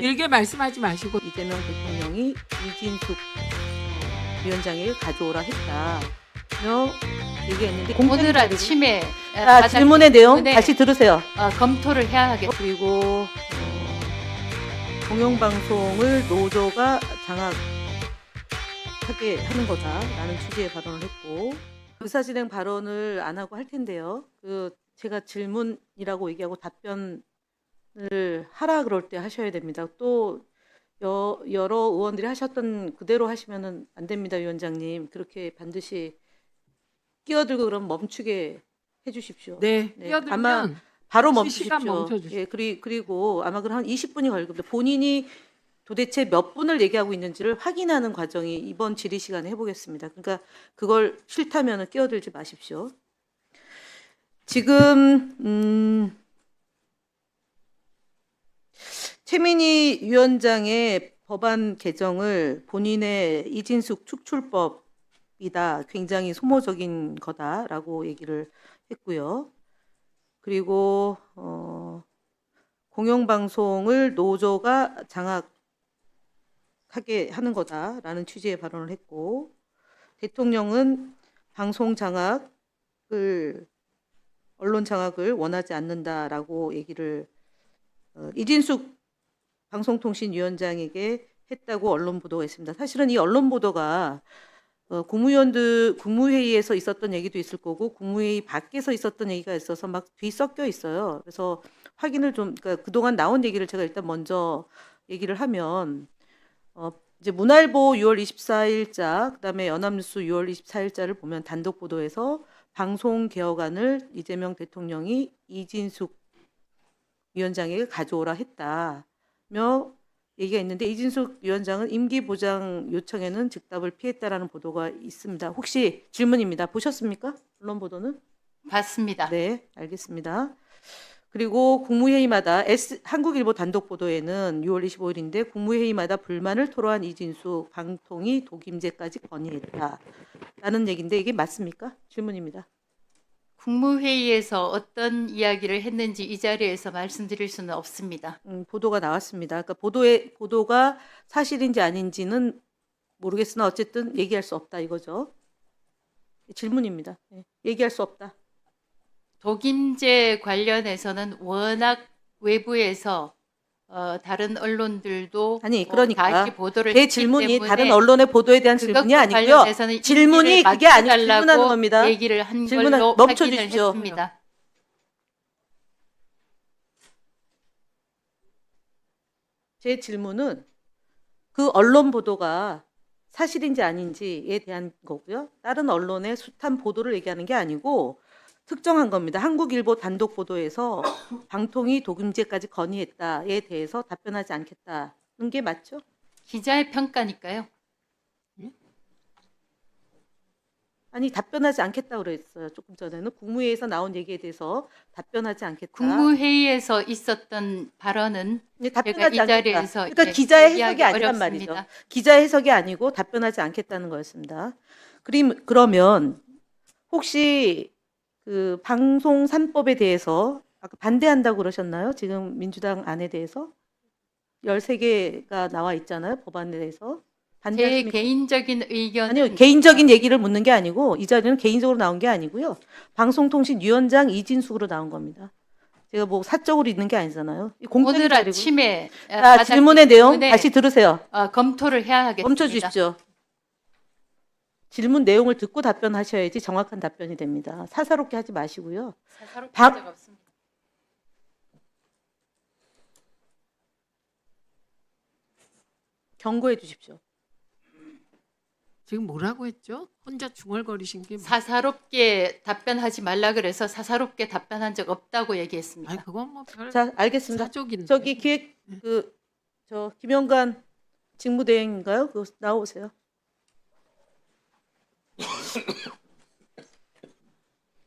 길게 말씀하지 마시고 이재명 대통령이 이진숙 위원장에게 가져오라 했다며 얘기했는데 오늘 아침에 질문의 내용 때문에, 다시 들으세요. 검토를 해야 하겠. 그리고 공영방송을 노조가 장악하게 하는 거다라는 취지의 발언을 했고, 의사진행 발언을 안 하고 할 텐데요. 제가 질문이라고 얘기하고 답변을 하라 그럴 때 하셔야 됩니다. 또 여러 의원들이 하셨던 그대로 하시면은 안 됩니다, 위원장님. 그렇게 반드시 끼어들고 그럼 멈추게 해주십시오. 네, 네, 끼어들면 아마 바로 시간 멈추십시오. 멈춰주십시오. 예, 그리고 아마 그한 20분이 걸릴 겁니다. 본인이 도대체 몇 분을 얘기하고 있는지를 확인하는 과정이 이번 질의 시간에 해보겠습니다. 그러니까 그걸 싫다면 끼어들지 마십시오. 지금 최민희 위원장의 법안 개정을 본인의 이진숙 축출법이다, 굉장히 소모적인 거다라고 얘기를 했고요. 그리고 공영방송을 노조가 장악하게 하는 거다라는 취지의 발언을 했고, 대통령은 방송 장악을, 언론 장악을 원하지 않는다라고 얘기를 이진숙 방송통신위원장에게 했다고 언론 보도가 있습니다. 사실은 이 언론 보도가 국무회의에서 있었던 얘기도 있을 거고 국무회의 밖에서 있었던 얘기가 있어서 막 뒤섞여 있어요. 그래서 확인을 좀, 그러니까 그동안 나온 얘기를 제가 일단 먼저 얘기를 하면, 이제 문화일보 6월 24일자, 그다음에 연합뉴스 6월 24일자를 보면 단독 보도에서 방송 개혁안을 이재명 대통령이 이진숙 위원장에게 가져오라 했다며 얘기가 있는데, 이진숙 위원장은 임기 보장 요청에는 즉답을 피했다라는 보도가 있습니다. 혹시 질문입니다. 보셨습니까? 언론 보도는? 봤습니다. 네, 알겠습니다. 그리고 국무회의마다 한국일보 단독 보도에는 6월 25일인데 국무회의마다 불만을 토로한 이진숙 방통위 독임제까지 건의했다라는 얘기인데 이게 맞습니까? 질문입니다. 국무회의에서 어떤 이야기를 했는지 이 자리에서 말씀드릴 수는 없습니다. 보도가 나왔습니다. 그러니까 보도가 사실인지 아닌지는 모르겠으나 어쨌든 얘기할 수 없다 이거죠. 질문입니다. 네, 얘기할 수 없다. 독임제 관련해서는 워낙 외부에서 다른 언론들도 아니, 그러니까 다 이렇게 보도를 제 했기 질문이 때문에 다른 언론의 보도에 대한 질문이 그것과 아니고요. 관련해서는 질문이 임기를 그게 아니고 맞춰달라고 질문하는 겁니다. 얘기를 한 질문 걸로 멈춰 확인을 주십시오. 했습니다. 제 질문은 그 언론 보도가 사실인지 아닌지에 대한 거고요. 다른 언론의 숱한 보도를 얘기하는 게 아니고 특정한 겁니다. 한국일보 단독 보도에서 방통위 독임제까지 건의했다에 대해서 답변하지 않겠다는 게 맞죠? 기자의 평가니까요. 아니, 답변하지 않겠다고 그랬어요. 조금 전에는 국무회의에서 나온 얘기에 대해서 답변하지 않겠다. 국무회의에서 있었던 발언은 네, 제가 답변하지 이 않겠다. 자리에서 그러니까 이제 기자의 해석이 얘기하기 아니란 어렵습니다. 말이죠. 기자의 해석이 아니고 답변하지 않겠다는 거였습니다. 그러면 혹시 그 방송 3법에 대해서 아까 반대한다고 그러셨나요? 지금 민주당 안에 대해서 13개가 나와 있잖아요. 법안에 대해서. 제 반대하십니까? 개인적인 의견은 아니요, 개인적인 얘기를 묻는 게 아니고 이 자리는 개인적으로 나온 게 아니고요. 방송통신위원장 이진숙으로 나온 겁니다. 제가 뭐 사적으로 있는 게 아니잖아요. 공적인 오늘 자리고. 아침에 질문의 내용 때문에, 다시 들으세요. 검토를 해야 하겠습니다. 멈춰 주십시오. 질문 내용을 듣고 답변하셔야지 정확한 답변이 됩니다. 사사롭게 하지 마시고요. 사사롭게 박- 한 적 없습니다. 경고해 주십시오. 지금 뭐라고 했죠? 혼자 중얼거리신 게 사사롭게 답변하지 말라 그래서 사사롭게 답변한 적 없다고 얘기했습니다. 아니 그건 뭐별 자, 알겠습니다. 사족인데. 저기 김영관 직무대행인가요? 그 나오세요.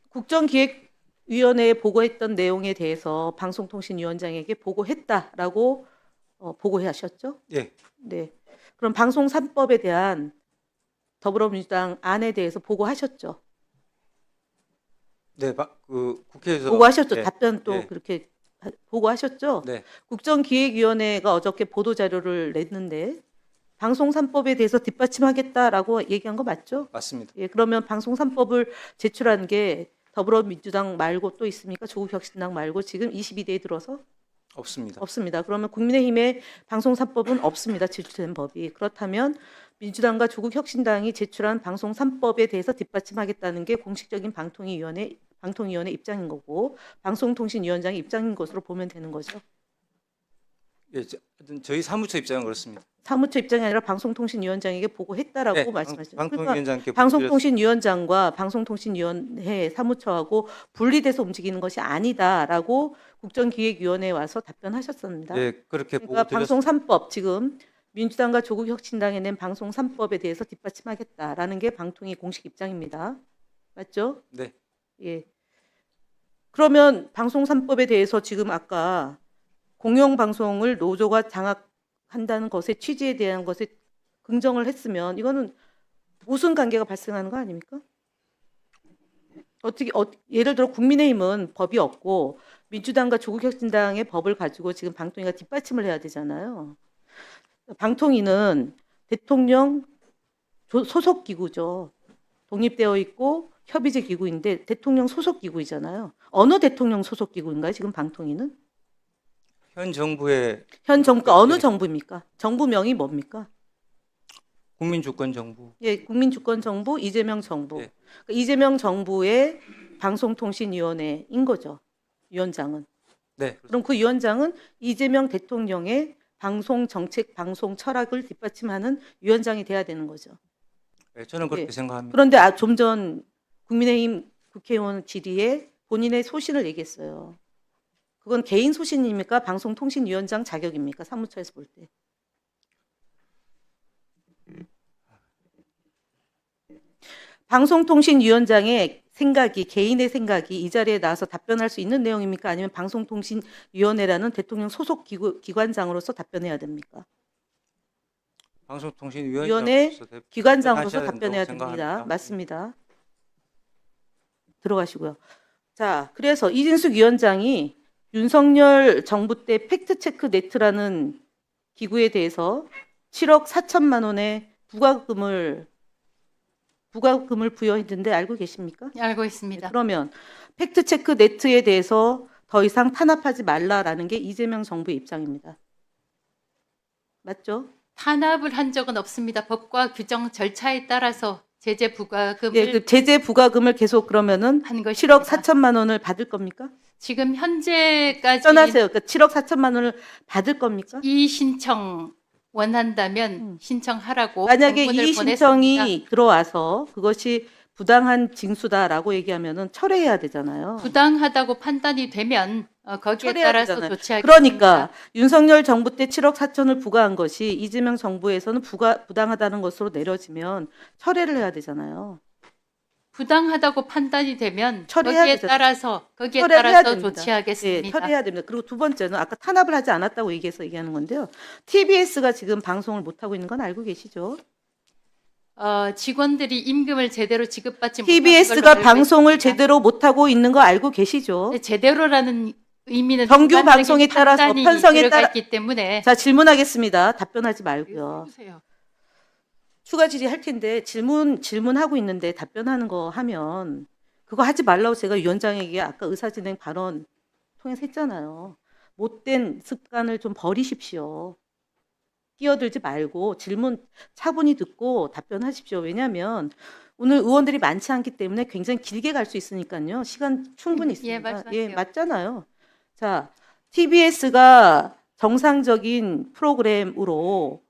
국정기획위원회에 보고했던 내용에 대해서 방송통신위원장에게 보고했다라고 보고하셨죠? 예, 네. 그럼 방송 3법에 대한 더불어민주당 안에 대해서 보고하셨죠? 네, 국회에서 보고하셨죠? 예, 답변 또 예. 그렇게 보고하셨죠? 네, 국정기획위원회가 어저께 보도자료를 냈는데 방송 3법에 대해서 뒷받침하겠다라고 얘기한 거 맞죠? 맞습니다. 예, 그러면 방송 3법을 제출한 게 더불어민주당 말고 또 있습니까? 조국혁신당 말고 지금 22대에 들어서 없습니다. 없습니다. 그러면 국민의힘의 방송 3법은 없습니다. 제출된 법이. 그렇다면 민주당과 조국혁신당이 제출한 방송 3법에 대해서 뒷받침하겠다는 게 공식적인 방통위원회 입장인 거고 방송통신위원장의 입장인 것으로 보면 되는 거죠. 예, 하여튼 저희 사무처 입장은 그렇습니다. 사무처 입장이 아니라 방송통신위원장에게 보고했다라고 네, 말씀하셨죠. 방통위원장께 방송통신위원장과 방송통신위원회 사무처하고 분리돼서 움직이는 것이 아니다라고 국정기획위원회에 와서 답변하셨습니다. 예, 그렇게 그러니까 보고 방송 3법 지금 민주당과 조국혁신당이 낸 방송 3법에 대해서 뒷받침하겠다라는 게 방통위 공식 입장입니다. 맞죠? 네, 예. 그러면 방송 3법에 대해서 지금 아까 공영방송을 노조가 장악한다는 것의 취지에 대한 것에 긍정을 했으면 이거는 무슨 관계가 발생하는 거 아닙니까? 어떻게 예를 들어 국민의힘은 법이 없고 민주당과 조국혁신당의 법을 가지고 지금 방통위가 뒷받침을 해야 되잖아요. 방통위는 대통령 소속 기구죠. 독립되어 있고 협의제 기구인데 대통령 소속 기구이잖아요. 어느 대통령 소속 기구인가요? 지금 방통위는? 현 정부의 현 정부가 어느 정부입니까? 정부명이 뭡니까? 국민주권정부. 예, 국민주권정부 이재명 정부. 예. 그러니까 이재명 정부의 방송통신위원회인 거죠. 위원장은. 네, 그럼 그 위원장은 이재명 대통령의 방송 정책, 방송 철학을 뒷받침하는 위원장이 돼야 되는 거죠. 예, 저는 그렇게 예. 생각합니다. 그런데 좀 전 국민의힘 국회의원 질의에 본인의 소신을 얘기했어요. 그건 개인 소신입니까? 방송통신위원장 자격입니까? 사무처에서 볼 때. 방송통신위원장의 생각이 개인의 생각이 이 자리에 나와서 답변할 수 있는 내용입니까? 아니면 방송통신위원회라는 대통령 소속 기관장으로서 답변해야 됩니까? 위원회 기관장으로서 답변해야 됩니다. 맞습니다. 들어가시고요. 자, 그래서 이진숙 위원장이 윤석열 정부 때 팩트체크 네트라는 기구에 대해서 7억 4천만 원의 부과금을 부여했는데 알고 계십니까? 알고 있습니다. 그러면 팩트체크 네트에 대해서 더 이상 탄압하지 말라라는 게 이재명 정부의 입장입니다. 맞죠? 탄압을 한 적은 없습니다. 법과 규정 절차에 따라서 제재 부과금을 예, 그 제재 부과금을 계속 그러면은 한 것입니다. 7억 4천만 원을 받을 겁니까? 지금 현재까지 떠나세요. 그러니까 7억 4천만 원을 받을 겁니까? 이 신청 원한다면 신청하라고 만약에 공문을 이 보냈습니다. 신청이 들어와서 그것이 부당한 징수다라고 얘기하면은 철회해야 되잖아요. 부당하다고 판단이 되면 거기에 철회해야 따라서 되잖아요. 조치하겠습니다. 그러니까 윤석열 정부 때 7억 4천을 부과한 것이 이재명 정부에서는 부당하다는 것으로 내려지면 철회를 해야 되잖아요. 부당하다고 판단이 되면 처리해야 거기에 되잖아요. 따라서 철회해야 됩니다. 조치하겠습니다. 예, 처리해야 됩니다. 그리고 두 번째는 아까 탄압을 하지 않았다고 얘기하는 건데요. TBS가 지금 방송을 못 하고 있는 건 알고 계시죠? 직원들이 임금을 제대로 지급받지 못하는 TBS가 걸로 알고 방송을 있습니다. 제대로 못 하고 있는 거 알고 계시죠? 네, 제대로라는 의미는 정규 주관적인 방송에 따라서 판단이 편성에 들어가 따라 있기 때문에 자, 질문하겠습니다. 답변하지 말고요. 해주세요. 추가 질의할 텐데 질문하고 있는데 답변하는 거 하면 그거 하지 말라고 제가 위원장에게 아까 의사진행 발언 통해서 했잖아요. 못된 습관을 좀 버리십시오. 끼어들지 말고 질문 차분히 듣고 답변하십시오. 왜냐하면 오늘 의원들이 많지 않기 때문에 굉장히 길게 갈 수 있으니까요. 시간 충분히 있습니다. 말씀하세요. 맞잖아요. 자, TBS가 정상적인 프로그램으로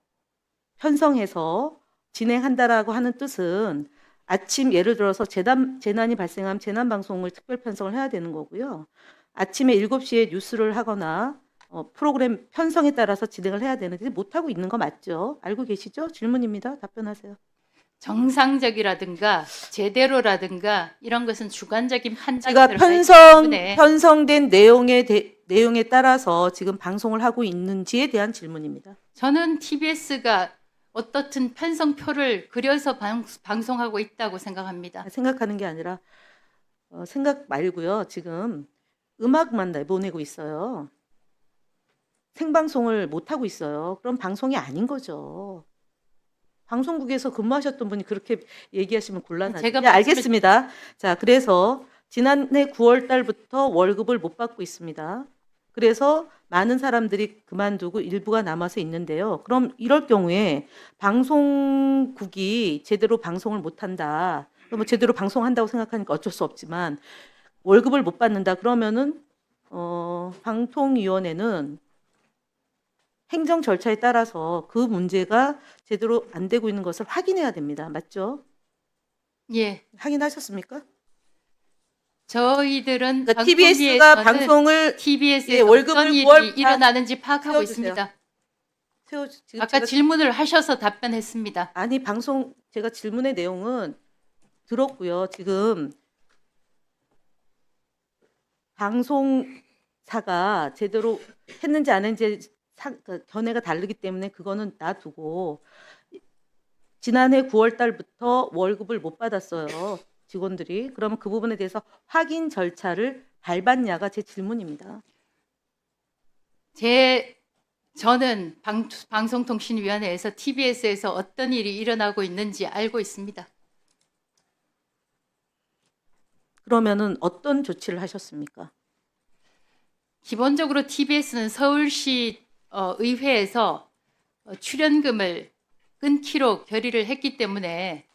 편성해서 진행한다라고 하는 뜻은 아침 예를 들어서 재난이 발생하면 재난 방송을 특별 편성을 해야 되는 거고요. 아침에 7시에 뉴스를 하거나 프로그램 편성에 따라서 진행을 해야 되는데 못하고 있는 거 맞죠? 알고 계시죠? 질문입니다. 답변하세요. 정상적이라든가 제대로라든가 이런 것은 주관적인 판단이 제가 들어가 있기 때문에 편성된 내용에 따라서 지금 방송을 하고 있는지에 대한 질문입니다. 저는 TBS가 어떻든 편성표를 그려서 방송하고 있다고 생각합니다. 생각하는 게 아니라 생각 말고요. 지금 음악만 내보내고 있어요. 생방송을 못 하고 있어요. 그럼 방송이 아닌 거죠. 방송국에서 근무하셨던 분이 그렇게 얘기하시면 곤란하죠. 제가 네, 알겠습니다. 자, 그래서 지난해 9월 달부터 월급을 못 받고 있습니다. 그래서 많은 사람들이 그만두고 일부가 남아서 있는데요. 그럼 이럴 경우에 방송국이 제대로 방송을 못 한다. 뭐 제대로 방송한다고 생각하니까 어쩔 수 없지만 월급을 못 받는다. 그러면은 방통위원회는 행정 절차에 따라서 그 문제가 제대로 안 되고 있는 것을 확인해야 됩니다. 맞죠? 예, 확인하셨습니까? 저희들은 그러니까 TBS가 방송국에서는 방송을 TBS에 예, 월급을 어떤 일이 9월 다 일어나는지 파악하고 세워주세요. 있습니다. 지금 아까 제가 질문을 하셔서 답변했습니다. 아니 제가 질문의 내용은 들었고요. 지금 방송사가 제대로 했는지 안 했는지 견해가 다르기 때문에 그거는 놔두고 지난해 9월 달부터 월급을 못 받았어요. 직원들이. 그러면 그 부분에 대해서 확인 절차를 밟았냐가 제 질문입니다. 저는 방송통신위원회에서 TBS에서 어떤 일이 일어나고 있는지 알고 있습니다. 그러면은 어떤 조치를 하셨습니까? 기본적으로 TBS는 서울시 의회에서 출연금을 끊기로 결의를 했기 때문에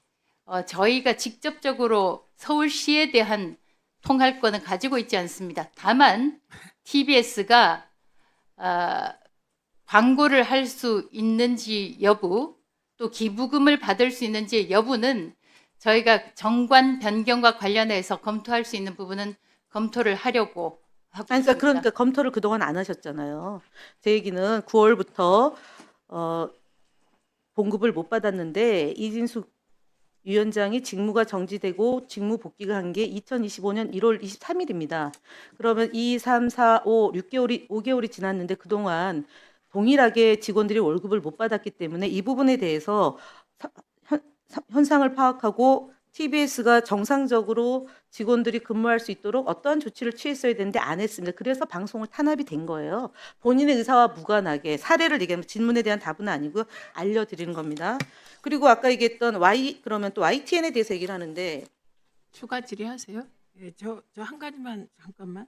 저희가 직접적으로 서울시에 대한 통할권은 가지고 있지 않습니다. 다만 TBS가 광고를 할 수 있는지 여부, 또 기부금을 받을 수 있는지 여부는 저희가 정관 변경과 관련해서 검토할 수 있는 부분은 검토를 하려고 하고 있습니다. 그러니까 검토를 그동안 안 하셨잖아요. 제 얘기는 9월부터 봉급을 못 받았는데 이진숙 위원장이 직무가 정지되고 직무 복귀가 한 게 2025년 1월 23일입니다. 그러면 2, 3, 4, 5, 5개월이 지났는데 그동안 동일하게 직원들이 월급을 못 받았기 때문에 이 부분에 대해서 현상을 파악하고 TBS가 정상적으로 직원들이 근무할 수 있도록 어떠한 조치를 취했어야 되는데 안 했습니다. 그래서 방송을 탄압이 된 거예요. 본인의 의사와 무관하게 사례를 얘기하면 질문에 대한 답은 아니고 알려드리는 겁니다. 그리고 아까 얘기했던 그러면 또 YTN에 대해서 얘기를 하는데 추가 질의하세요. 예, 저 한 가지만 잠깐만.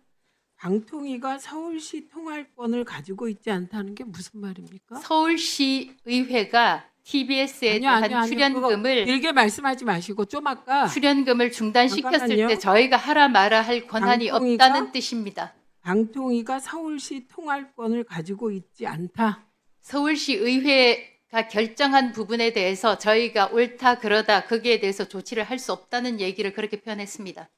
방통위가 서울시 통할권을 가지고 있지 않다는 게 무슨 말입니까? 서울시 의회가 TBS에 대한 그거 출연금을 길게 말씀하지 마시고 좀 아까 중단시켰을 잠깐만요. 때 저희가 하라 마라 할 권한이 방통위가- 없다는 뜻입니다. 방통위가 서울시 통할권을 가지고 있지 않다. 서울시 의회가 결정한 부분에 대해서 저희가 옳다 그러다 거기에 대해서 조치를 할 수 없다는 얘기를 그렇게 표현했습니다.